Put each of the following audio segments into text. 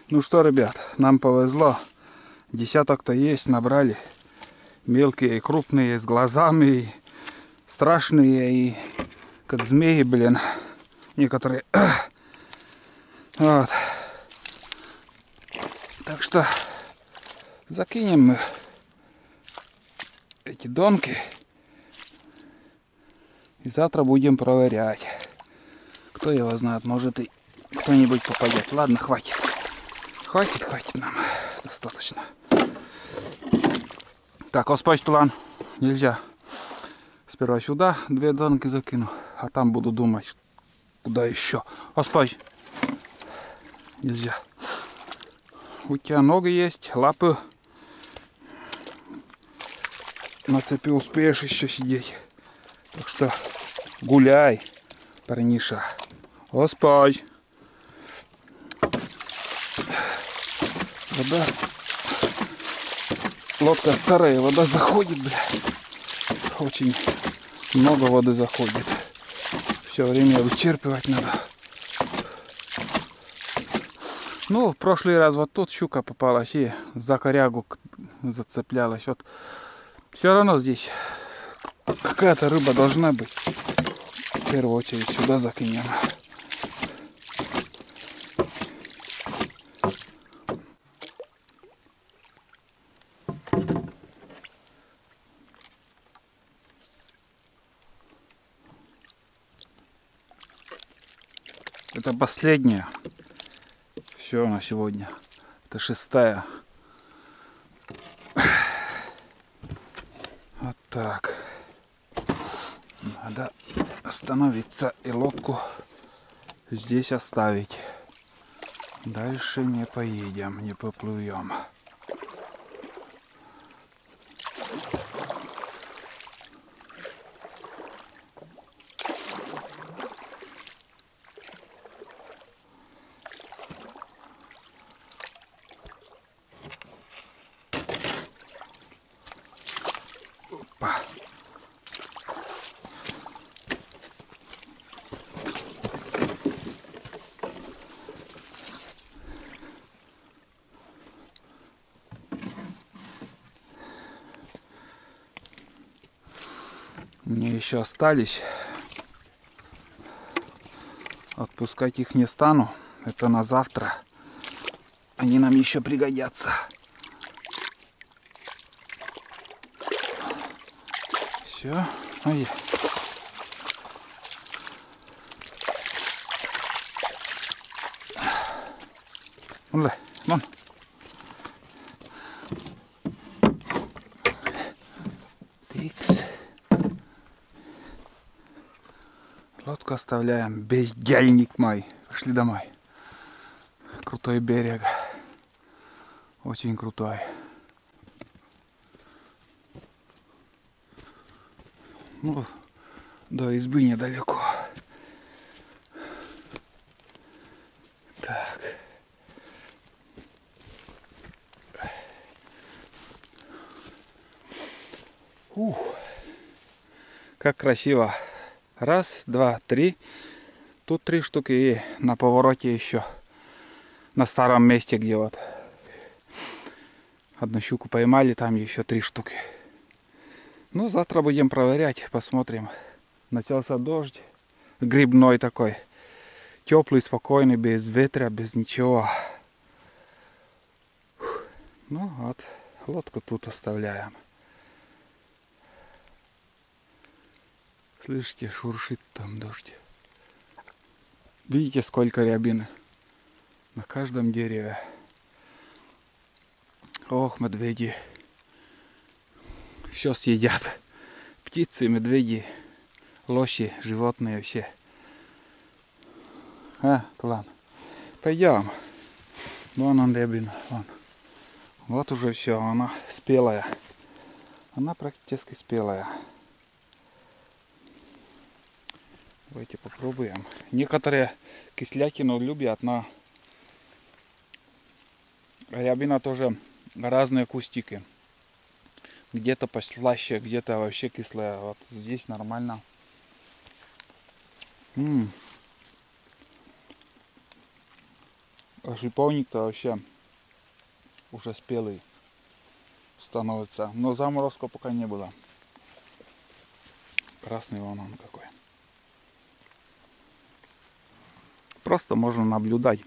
Ну что, ребят, нам повезло. Десяток-то есть, набрали. Мелкие и крупные, с глазами, и страшные, и как змеи, блин. Некоторые. Вот. Так что закинем мы эти донки. И завтра будем проверять. Кто его знает, может и кто-нибудь попадет. Ладно, хватит. Хватит нам. Достаточно. Так, оспать план. Нельзя. Сперва сюда 2 донки закину, а там буду думать, куда еще. Оспать. Нельзя. У тебя ноги есть, лапы. На цепи успеешь еще сидеть. Так что гуляй, парниша. Оспать. Вода. Лодка старая, вода заходит, бля. Очень много воды заходит. Все время вычерпывать надо. Ну, в прошлый раз вот тут щука попалась и за корягу зацеплялась. Вот все равно здесь какая-то рыба должна быть. В первую очередь сюда закинем. Это последняя. Все на сегодня. Это 6-я. Вот так. Надо остановиться и лодку здесь оставить. Дальше не поедем, не поплывем. Опа. Мне еще остались. Отпускать их не стану. Это на завтра. Они нам еще пригодятся. Все. Ой. Вон. Тикс. Лодку оставляем. Бездельник мой. Пошли домой. Крутой берег. Очень крутой. Ну, до избы недалеко. Так. Как красиво. Раз, два, три. Тут 3 штуки и на повороте еще. На старом месте, где вот одну щуку поймали, там еще 3 штуки. Ну, завтра будем проверять, посмотрим. Начался дождь. Грибной такой. Теплый, спокойный, без ветра, без ничего. Ну вот, лодку тут оставляем. Слышите, шуршит там дождь. Видите, сколько рябины на каждом дереве. Ох, медведи. Все съедят. Птицы, медведи, лоси, животные все. Ладно. Пойдем. Вон он рябина. Вон. Вот уже все, она спелая. Она практически спелая. Давайте попробуем. Некоторые кислятину любят, но рябина тоже разные кустики. Где-то послаще, где-то вообще кислая. Вот здесь нормально. А шиповник-то вообще уже спелый становится. Но заморозка пока не было. Красный вон он какой. Просто можно наблюдать.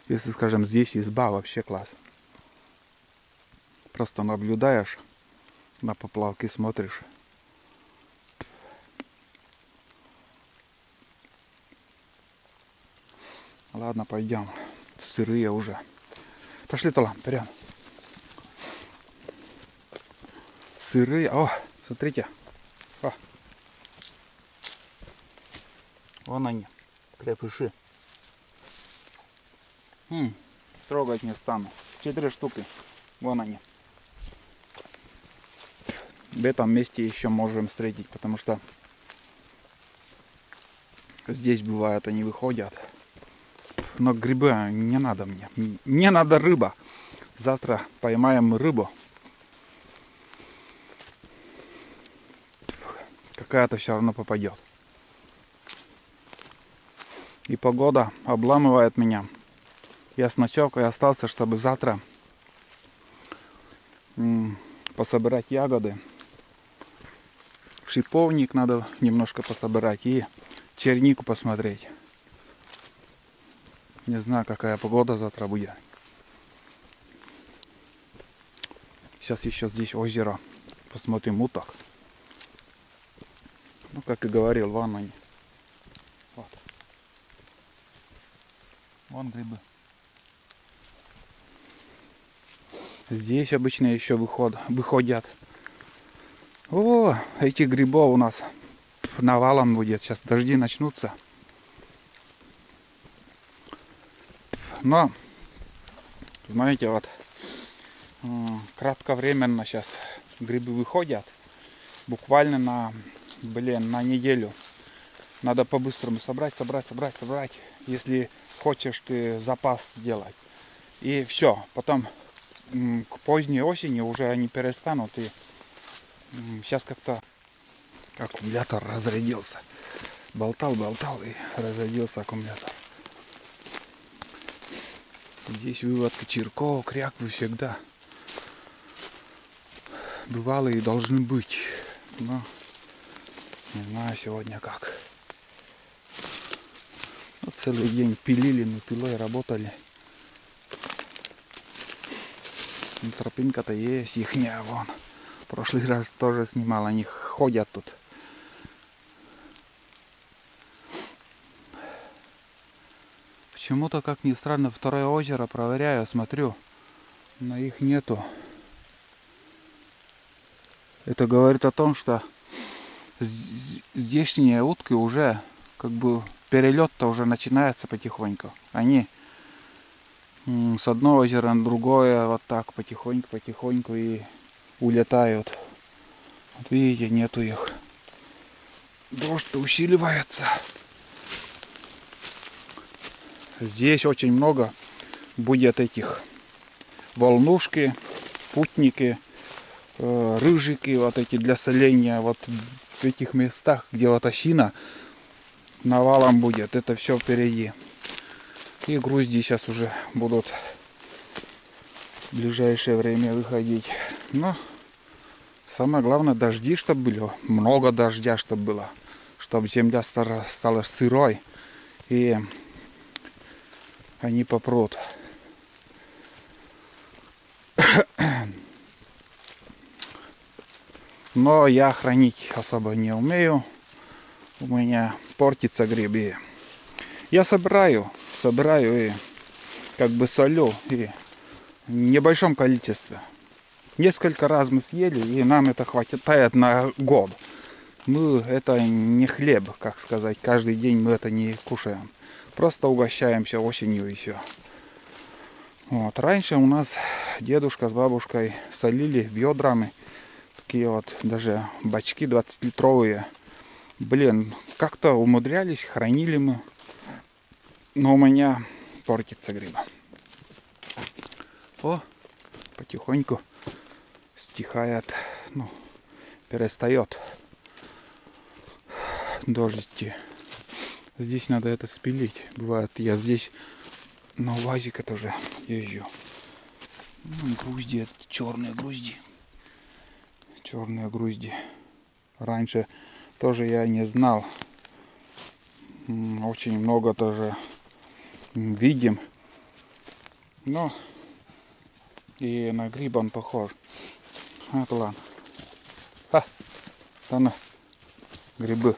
Если, скажем, здесь изба, вообще класс. Просто наблюдаешь, на поплавки смотришь. Ладно, пойдем. Сырые уже. Пошли, Тола, вперед. Сырые. О, смотрите. О. Вон они, крепыши. Трогать не стану. 4 штуки. Вон они. В этом месте еще можем встретить, потому что здесь бывает они выходят. Но грибы не надо мне. Мне надо рыба. Завтра поймаем рыбу. Какая-то все равно попадет. И погода обламывает меня. Я с ночевкой остался, чтобы завтра пособирать ягоды. Шиповник надо немножко пособирать и чернику посмотреть. Не знаю, какая погода завтра будет. Сейчас еще здесь озеро. Посмотрим уток. Ну, как и говорил, вон они. Вот. Вон грибы. Здесь обычно еще выходят. О, этих грибов у нас навалом будет. Сейчас дожди начнутся. Но, знаете, вот кратковременно сейчас грибы выходят. Буквально на неделю. Надо по-быстрому собрать. Если хочешь ты запас сделать. И все. Потом к поздней осени уже они перестанут. И сейчас как-то аккумулятор разрядился. Болтал и разрядился аккумулятор. Здесь вывод кочергов, кряквы всегда бывалые и должны быть. Но не знаю сегодня как. Вот целый день пилили, мы пилой работали. Но тропинка-то есть ихняя вон. Прошлый раз тоже снимал, они ходят тут. Почему-то, как ни странно, второе озеро проверяю, смотрю, но их нету. Это говорит о том, что здешние утки уже, как бы, перелет-то уже начинается потихоньку. Они с одного озера на другое вот так потихоньку и улетают. Вот видите, нету их. Дождь усиливается. Здесь очень много будет этих волнушки, путники, рыжики, вот эти для соления. Вот в этих местах, где вот осина навалом будет, это все впереди. И грузди сейчас уже будут в ближайшее время выходить. Но самое главное, дожди, чтобы были, много дождя, чтобы было, чтобы земля стала сырой и они попрут. Но я хранить особо не умею. У меня портится грибы. Я собираю и как бы солю и в небольшом количестве. Несколько раз мы съели, и нам это хватает на год. Это не хлеб, как сказать. Каждый день мы это не кушаем. Просто угощаемся осенью и все. Вот. Раньше у нас дедушка с бабушкой солили ведрами. Такие вот даже бачки 20-литровые. Блин, как-то умудрялись, хранили мы. Но у меня портится гриба. О, потихоньку стихает, перестает дождь идти. Здесь надо это спилить. Бывает, я здесь на УАЗике тоже езжу. Грузди, черные грузди. Черные грузди. Раньше тоже я не знал. Очень много тоже видим. Но и на гриб он похож. Вот ладно. Там грибы.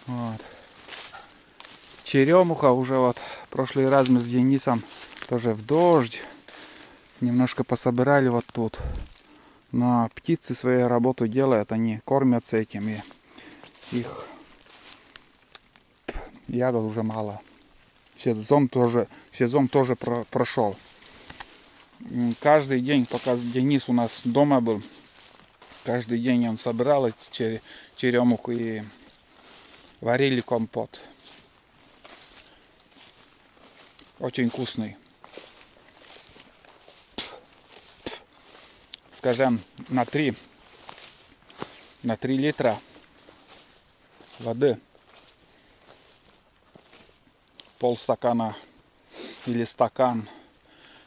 Вот. Черемуха уже вот в прошлый раз мы с Денисом тоже в дождь немножко пособирали вот тут. Но птицы свою работу делают, они кормятся этим, и их ягод уже мало. Сезон тоже прошел. Каждый день, пока Денис у нас дома был, каждый день он собирал эти черемуху и варили компот. Очень вкусный. Скажем, на 3 литра воды полстакана или стакан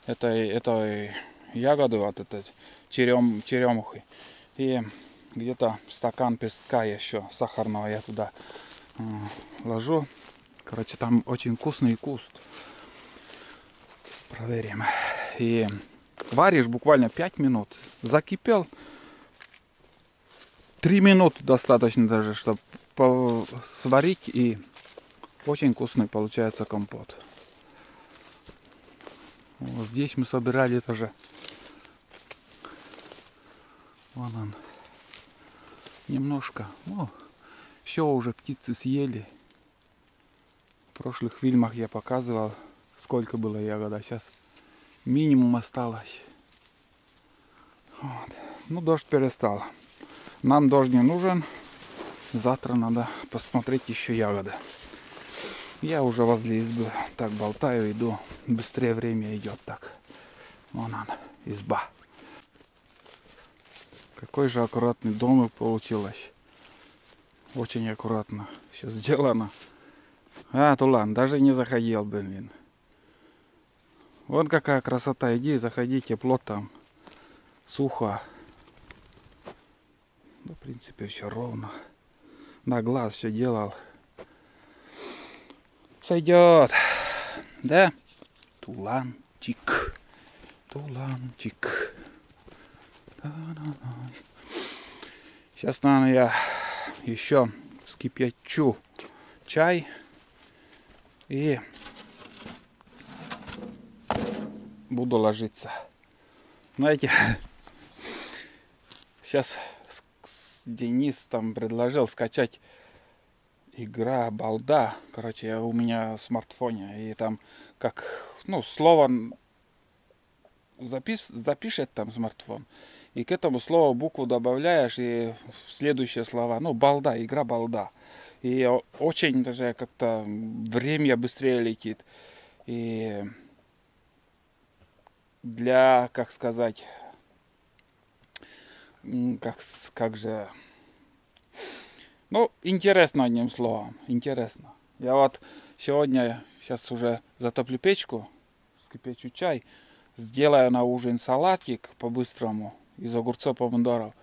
этой ягоды, вот этой черемухи, и где-то стакан песка еще сахарного я туда ложу. Короче, там очень вкусный куст. Проверим. И варишь буквально 5 минут. Закипел. 3 минуты достаточно даже, чтобы сварить, и очень вкусный получается компот. Вот здесь мы собирали тоже. Вон он. Немножко. О, все уже птицы съели. В прошлых фильмах я показывал, сколько было ягода. Сейчас минимум осталось. Вот. Ну, дождь перестал. Нам дождь не нужен. Завтра надо посмотреть еще ягоды. Я уже возле избы так болтаю, иду. Быстрее время идет так. Вон она, изба. Какой же аккуратный домик получилось. Очень аккуратно все сделано. Тулан, даже не заходил, блин. Вот какая красота. Иди, заходи, тепло там. Сухо. Ну, в принципе, все ровно. На глаз все делал. Сойдет. Да? Туланчик. Туланчик. Сейчас, наверное, я еще вскипячу чай. И буду ложиться. Знаете, сейчас Денис там предложил скачать игра Балда. Короче, у меня в смартфоне. И там как, слово запишет там смартфон. И к этому слову букву добавляешь, и следующие слова. Балда, игра Балда. И очень даже как-то время быстрее летит. И для, как сказать, как же... интересно, одним словом, интересно. Я вот сейчас уже затоплю печку, скипячу чай, сделаю на ужин салатик по-быстрому из огурцов, помидоров,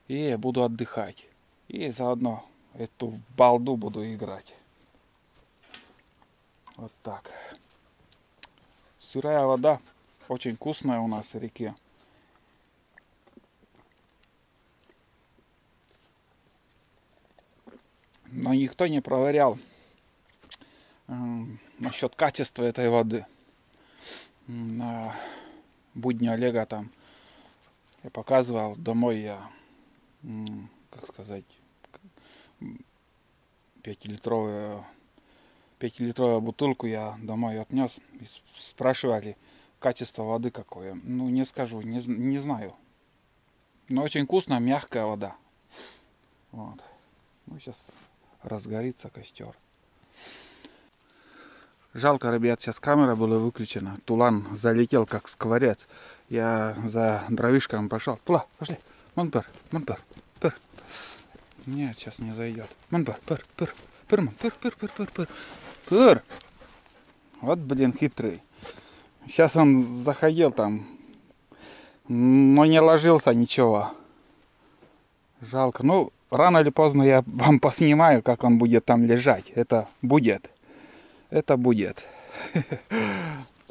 и буду отдыхать. И заодно эту балду буду играть. Вот так. Сырая вода, очень вкусная у нас в реке. Но никто не проверял насчет качества этой воды. На будни Олега там я показывал, домой я, как сказать, 5-литровую бутылку я домой отнес. И спрашивали, качество воды какое. Не скажу, не знаю. Но очень вкусная, мягкая вода. Вот. Сейчас разгорится костер. Жалко, ребят, сейчас камера была выключена. Тулан залетел как скворец. Я за дровишками пошел. Тула, пошли. Монпер. Нет, сейчас не зайдет. Монпер, пер. Вот, блин, хитрый. Сейчас он заходил там, но не ложился ничего. Жалко. Ну, рано или поздно я вам поснимаю, как он будет там лежать. Это будет. Это будет.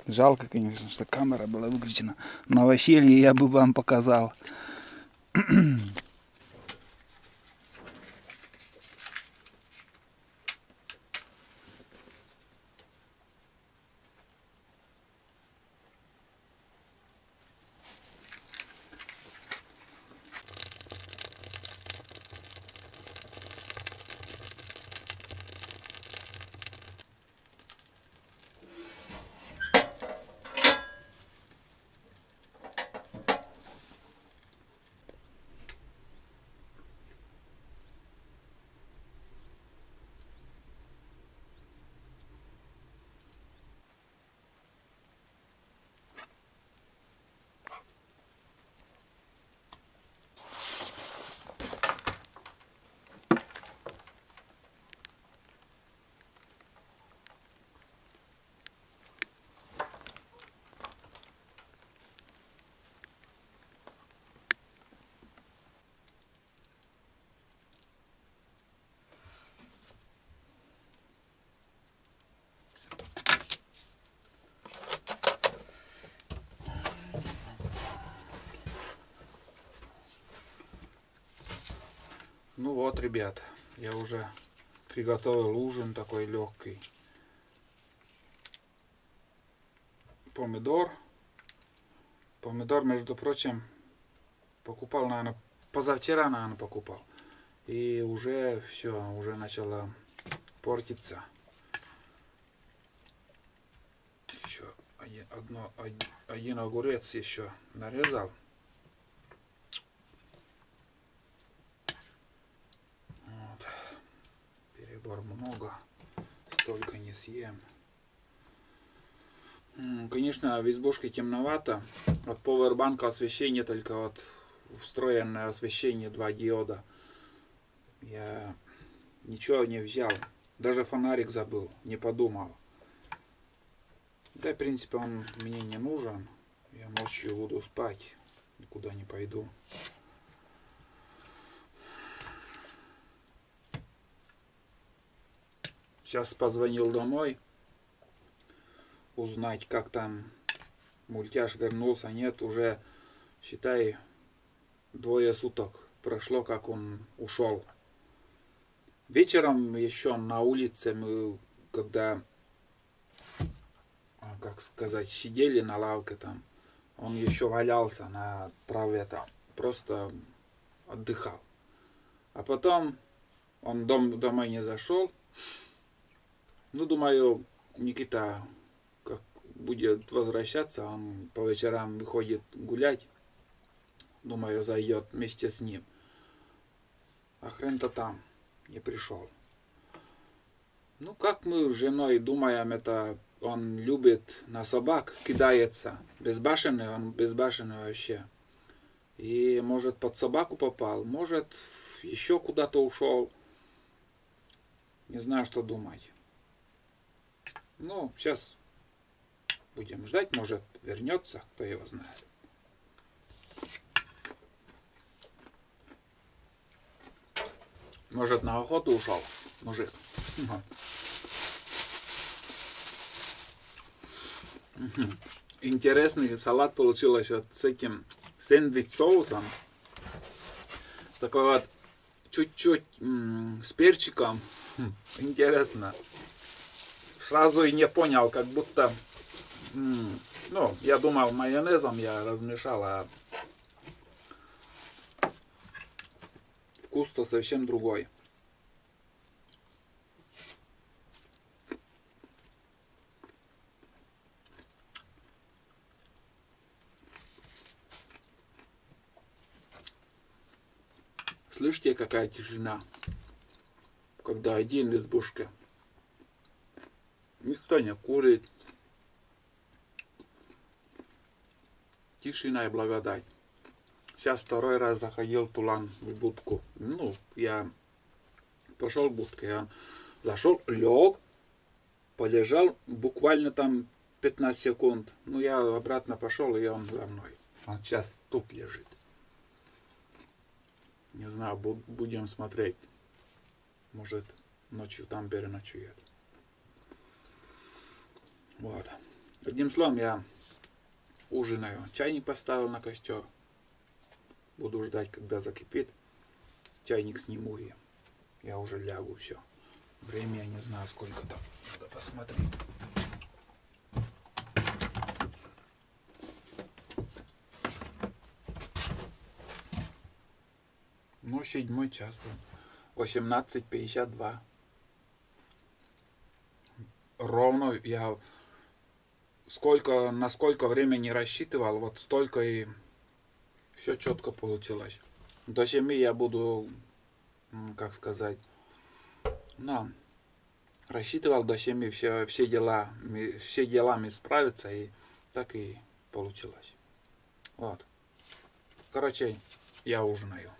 Жалко, конечно, что камера была выключена. Новоселье я бы вам показал. Ну вот, ребят, я уже приготовил ужин такой легкий. Помидор. Помидор, между прочим, покупал, наверное, позавчера, наверное, покупал. И уже все, уже начало портиться. Еще один огурец еще нарезал. Вот. Перебор много, столько не съем. Конечно, в избушке темновато. От повербанка освещение только вот встроенное освещение 2 диода. Я ничего не взял. Даже фонарик забыл, не подумал. Да, в принципе, он мне не нужен. Я ночью буду спать, никуда не пойду. Сейчас позвонил домой, узнать, как там мультяж вернулся. Нет, уже, считай, 2 суток прошло, как он ушел. Вечером еще на улице мы, когда, как сказать, сидели на лавке там, он еще валялся на траве там, просто отдыхал. А потом он домой не зашел. Ну, думаю, Никита, как будет возвращаться, он по вечерам выходит гулять. Думаю, зайдет вместе с ним. А хрен-то там не пришел. Ну, как мы с женой думаем, это он любит на собак, кидается. Безбашенный, он безбашенный вообще. И может под собаку попал, может еще куда-то ушел. Не знаю, что думать. Ну, сейчас будем ждать, может вернется, кто его знает. Может на охоту ушел, мужик. Интересный салат получилось вот с этим сэндвич соусом. Такой вот чуть-чуть с перчиком. Интересно. Сразу и не понял, как будто, ну, я думал, майонезом я размешал, а вкус-то совсем другой. Слышите, какая тишина, когда один в избушке. Никто не курит. Тишина и благодать. Сейчас 2-й раз заходил Тулан в будку. Ну, я пошел в будку, я зашел, лег, Полежал буквально там 15 секунд. Ну, я обратно пошел, и он за мной. Он сейчас тут лежит. Не знаю, будем смотреть. Может, ночью там переночует. Вот. Одним словом, я ужинаю. Чайник поставил на костер. Буду ждать, когда закипит. Чайник сниму, и я уже лягу, все. Время я не знаю, сколько там. Надо посмотреть. Ну, 7 час. 18:52. Ровно я на сколько времени рассчитывал, вот столько и все четко получилось. До 7 я буду, как сказать, ну, рассчитывал до 7 все делами справиться, и так и получилось. Вот. Короче, я ужинаю.